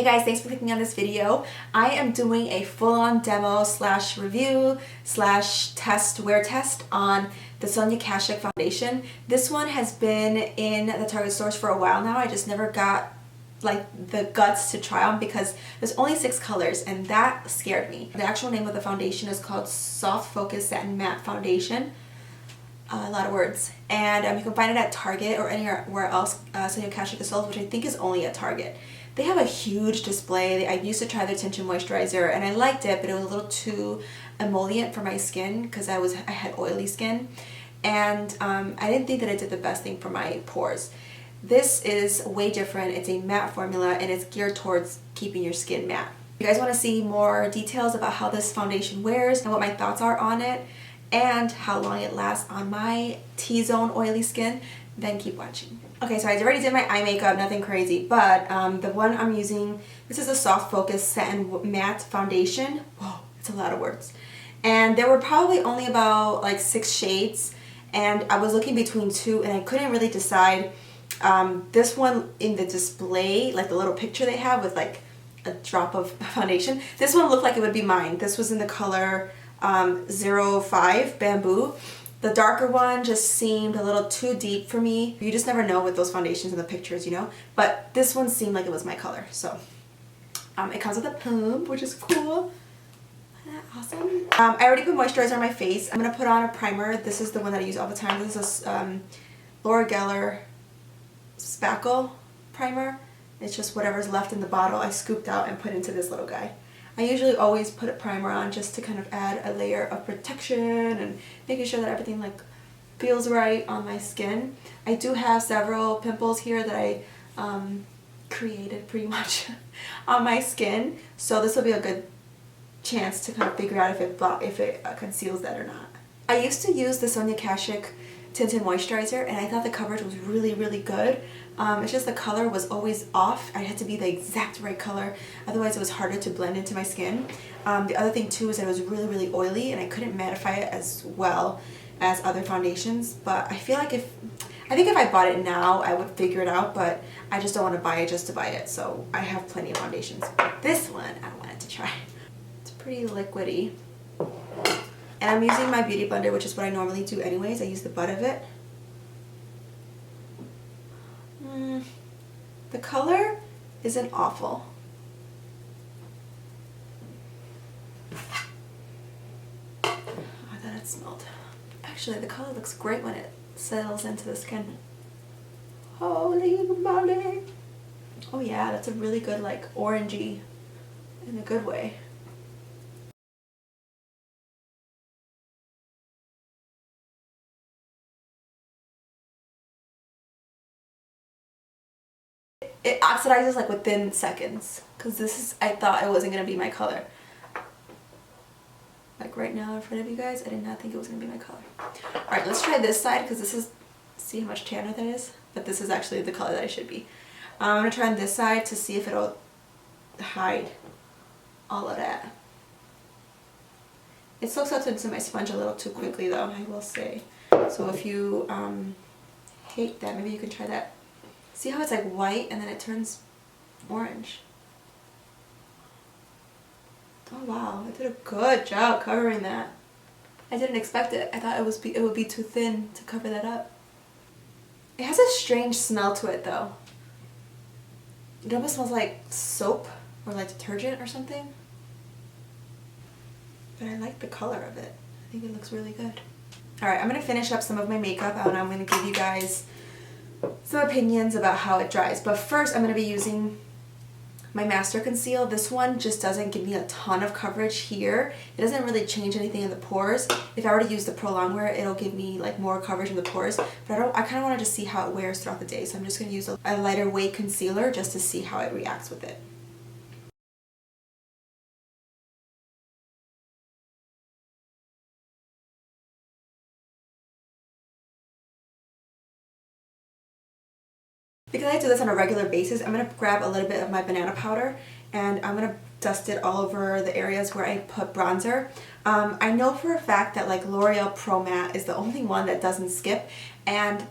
guys, thanks for clicking on this video. I am doing a full-on demo slash review slash test, wear test on the Sonia Kashuk foundation. This one has been in the Target stores for a while now. I just never got like the guts to try on because there's only 6 colors and that scared me. The actual name of the foundation is called Soft Focus Satin Matte Foundation. A lot of words. And you can find it at Target or anywhere else Sonia Kashuk is sold, which I think is only at Target. They have a huge display. I used to try their tinted moisturizer and I liked it, but it was a little too emollient for my skin because I had oily skin, and I didn't think that it did the best thing for my pores. This is way different. It's a matte formula and it's geared towards keeping your skin matte. If you guys want to see more details about how this foundation wears and what my thoughts are on it and how long it lasts on my T-zone oily skin, then keep watching. Okay, so I already did my eye makeup, nothing crazy, but the one I'm using, this is a Soft Focus Satin Matte Foundation. Whoa, it's a lot of words. And there were probably only about like 6 shades, and I was looking between 2 and I couldn't really decide. This one in the display, like the little picture they have with like a drop of foundation, this one looked like it would be mine. This was in the color 05 Bamboo. The darker one just seemed a little too deep for me. You just never know with those foundations in the pictures, you know? But this one seemed like it was my color, so. It comes with a pump, which is cool. Isn't that awesome? I already put moisturizer on my face. I'm gonna put on a primer. This is the one that I use all the time. This is Geller Spackle primer. It's just whatever's left in the bottle I scooped out and put into this little guy. I usually always put a primer on just to kind of add a layer of protection and making sure that everything like feels right on my skin. I do have several pimples here that I created pretty much on my skin, so this will be a good chance to kind of figure out if it conceals that or not. I used to use the Sonia Kashuk tinted moisturizer and I thought the coverage was really good. It's just the color was always off. I had to be the exact right color, otherwise it was harder to blend into my skin. The other thing too is that it was really oily and I couldn't mattify it as well as other foundations, but I feel like I think if I bought it now I would figure it out, but I just don't want to buy it just to buy it, so I have plenty of foundations. But this one I wanted to try. It's pretty liquidy. And I'm using my beauty blender, which is what I normally do anyways. I use the butt of it. The color isn't awful. I thought it smelled. Actually, the color looks great when it settles into the skin. Holy moly! Oh yeah, that's a really good like orangey in a good way. It oxidizes like within seconds, because this is, I thought it wasn't going to be my color. Like right now in front of you guys, I did not think it was going to be my color. Alright, let's try this side because this is, see how much tanner that is? But this is actually the color that I should be. I'm going to try on this side to see if it'll hide all of that. It soaks up into my sponge a little too quickly though, I will say. So if you hate that, maybe you can try that. See how it's like white and then it turns orange? Oh wow, I did a good job covering that. I didn't expect it. I thought it would be too thin to cover that up. It has a strange smell to it though. It almost smells like soap or like detergent or something. But I like the color of it. I think it looks really good. Alright, I'm going to finish up some of my makeup and I'm going to give you guys some opinions about how it dries. But first I'm going to be using my Master Conceal. This one just doesn't give me a ton of coverage here. It doesn't really change anything in the pores. If I were to use the Pro Longwear, it'll give me like more coverage in the pores. But I kind of wanted to see how it wears throughout the day. So I'm just going to use a lighter weight concealer just to see how it reacts with it. Because I do this on a regular basis, I'm going to grab a little bit of my banana powder and I'm going to dust it all over the areas where I put bronzer. I know for a fact that like L'Oreal Pro Matte is the only one that doesn't skip, and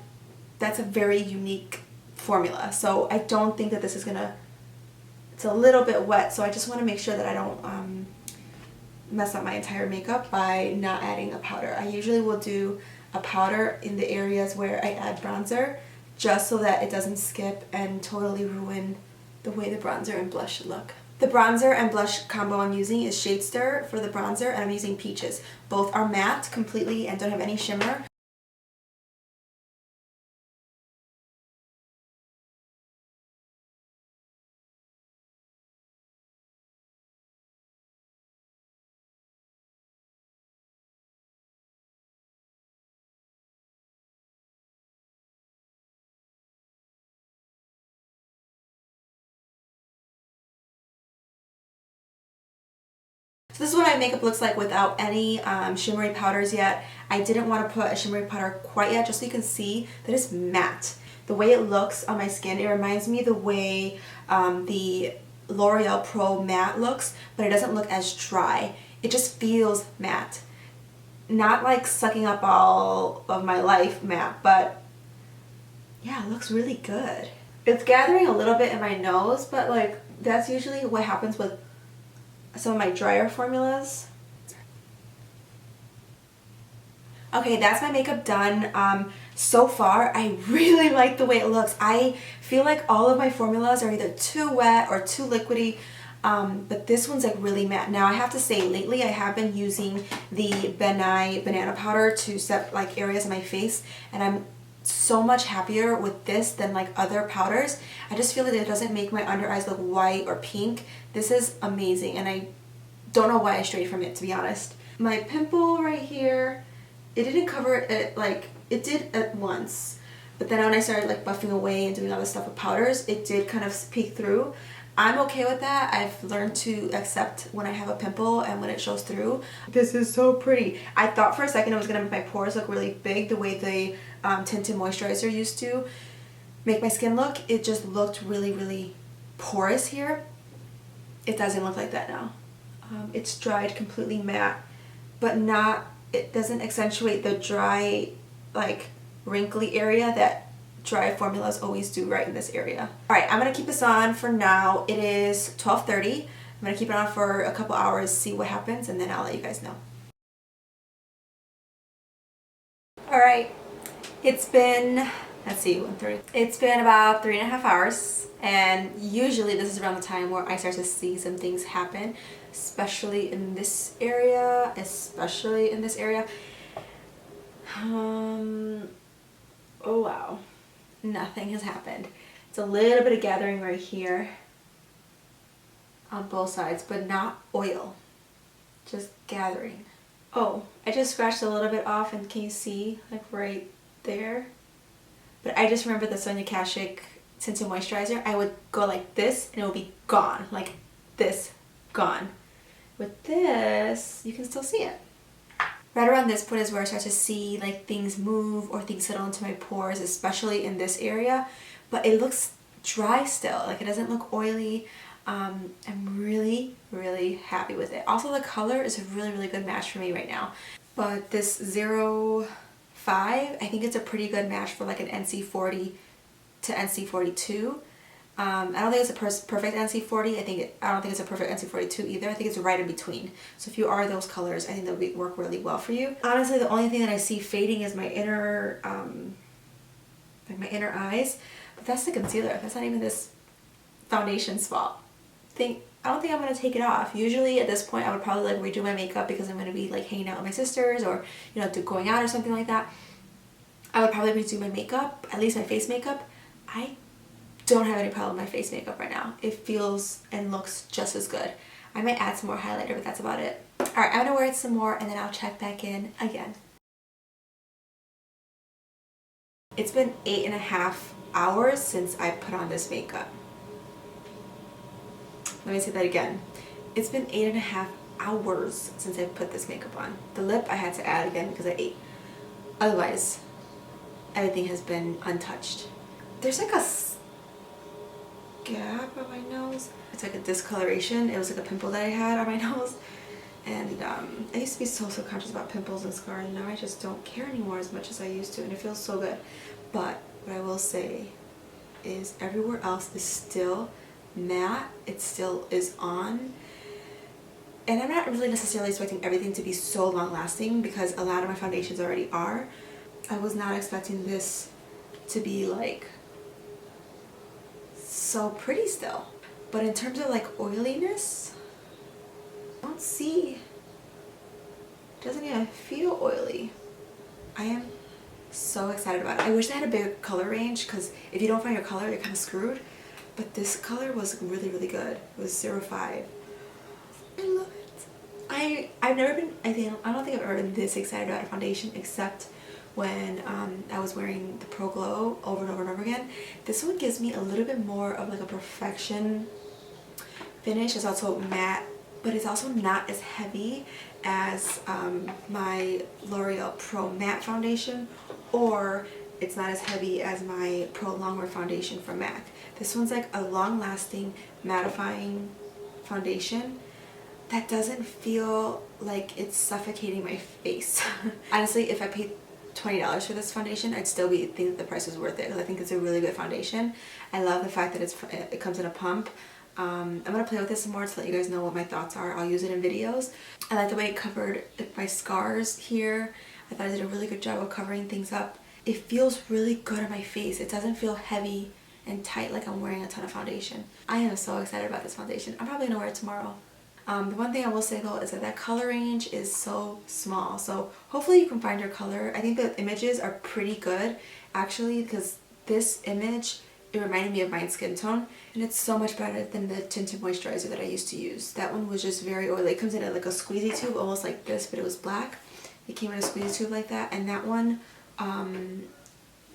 that's a very unique formula. So I don't think that this is going to it's a little bit wet, so I just want to make sure that I don't mess up my entire makeup by not adding a powder. I usually will do a powder in the areas where I add bronzer, just so that it doesn't skip and totally ruin the way the bronzer and blush should look. The bronzer and blush combo I'm using is Shadester for the bronzer, and I'm using Peaches. Both are matte completely and don't have any shimmer. So this is what my makeup looks like without any shimmery powders yet. I didn't want to put a shimmery powder quite yet, just so you can see that it's matte. The way it looks on my skin, it reminds me of the way the L'Oreal Pro Matte looks, but it doesn't look as dry. It just feels matte. Not like sucking up all of my life matte, but yeah, it looks really good. It's gathering a little bit in my nose, but like that's usually what happens with some of my drier formulas. Okay, that's my makeup done. So far, I really like the way it looks. I feel like all of my formulas are either too wet or too liquidy, but this one's like really matte. Now I have to say, lately I have been using the Nye Banana Powder to set like areas of my face, and I'm so much happier with this than like other powders. I just feel like it doesn't make my under eyes look white or pink. This is amazing, and I don't know why I strayed from it, to be honest. My pimple right here, it didn't cover it like it did at once, but then when I started like buffing away and doing all this stuff with powders, it did kind of peek through. I'm okay with that. I've learned to accept when I have a pimple and when it shows through. This is so pretty. I thought for a second it was gonna make my pores look really big the way the tinted moisturizer used to make my skin look. It just looked really, really porous here. It doesn't look like that now. It's dried completely matte, but not, it doesn't accentuate the dry, like wrinkly area that dry formulas always do right in this area. Alright, I'm going to keep this on for now. It is 12:30. I'm going to keep it on for a couple hours, see what happens, and then I'll let you guys know. Alright, it's been, let's see, 1:30. It's been about 3.5 hours, and usually this is around the time where I start to see some things happen, especially in this area, Oh wow. Nothing has happened. It's a little bit of gathering right here on both sides, but not oil, just gathering. Oh, I just scratched a little bit off, and can you see like right there? But I just remember the Sonia Kashuk tinted moisturizer. I would go like this and it would be gone, like this, gone. With this, you can still see it. Right around this point is where I start to see like things move or things settle into my pores, especially in this area. But it looks dry still, like it doesn't look oily. I'm really, really happy with it. Also, the color is a really, really good match for me right now. But this 05, I think it's a pretty good match for like an NC40 to NC42. I don't think it's a perfect NC40. I don't think it's a perfect NC42 either. I think it's right in between. So if you are those colors, I think that would work really well for you. Honestly, the only thing that I see fading is my inner, like my inner eyes. But that's the concealer. That's not even this foundation's fault. I don't think I'm gonna take it off. Usually at this point, I would probably like redo my makeup because I'm gonna be like hanging out with my sisters or going out or something like that. I would probably redo my makeup, at least my face makeup. I don't have any problem with my face makeup right now. It feels and looks just as good. I might add some more highlighter, but that's about it. Alright, I'm gonna wear it some more and then I'll check back in again. It's been 8.5 hours since I put on this makeup. Let me say that again. It's been 8.5 hours since I put this makeup on. The lip I had to add again because I ate. Otherwise, everything has been untouched. There's like a gap on my nose. It's like a discoloration. It was like a pimple that I had on my nose. And I used to be so conscious about pimples and scars, and now I just don't care anymore as much as I used to, and it feels so good. But what I will say is everywhere else is still matte, it still is on. And I'm not really necessarily expecting everything to be so long lasting because a lot of my foundations already are. I was not expecting this to be like so pretty still. But in terms of like oiliness, I don't see, it doesn't even feel oily. I am so excited about it. I wish I had a bigger color range because if you don't find your color, you're kind of screwed. But this color was really, really good. It was 05. I love it. I've never been, I don't think I've ever been this excited about a foundation except when I was wearing the Pro Glow over and over and over again. This one gives me a little bit more of like a perfection finish. It's also matte, but it's also not as heavy as my L'Oreal Pro Matte Foundation, or it's not as heavy as my Pro Longwear Foundation from MAC. This one's like a long-lasting mattifying foundation that doesn't feel like it's suffocating my face. Honestly, if I paid $20 for this foundation, I'd still think that the price was worth it because I think it's a really good foundation. I love the fact that it comes in a pump. I'm going to play with this some more to let you guys know what my thoughts are. I'll use it in videos. I like the way it covered my scars here. I thought I did a really good job of covering things up. It feels really good on my face. It doesn't feel heavy and tight like I'm wearing a ton of foundation. I am so excited about this foundation. I'm probably going to wear it tomorrow. The one thing I will say though is that color range is so small. So hopefully you can find your color. I think the images are pretty good actually because this image, it reminded me of my skin tone, and it's so much better than the tinted moisturizer that I used to use. That one was just very oily. It comes in like a squeezy tube, almost like this, but it was black. It came in a squeezy tube like that, and that one,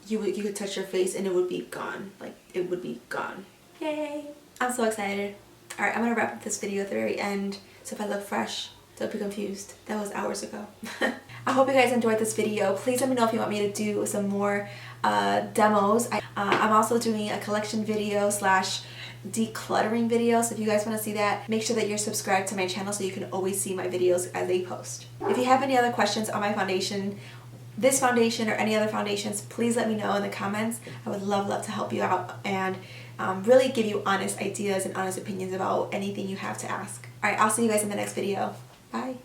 you could touch your face and it would be gone. Like, it would be gone. Yay! I'm so excited. Alright, I'm gonna wrap up this video at the very end, so if I look fresh, don't be confused. That was hours ago. I hope you guys enjoyed this video. Please let me know if you want me to do some more demos. I'm also doing a collection video slash decluttering video, so if you guys want to see that, make sure that you're subscribed to my channel so you can always see my videos as they post. If you have any other questions on my foundation, this foundation or any other foundations, please let me know in the comments. I would love to help you out and really give you honest ideas and honest opinions about anything you have to ask. Alright, I'll see you guys in the next video. Bye!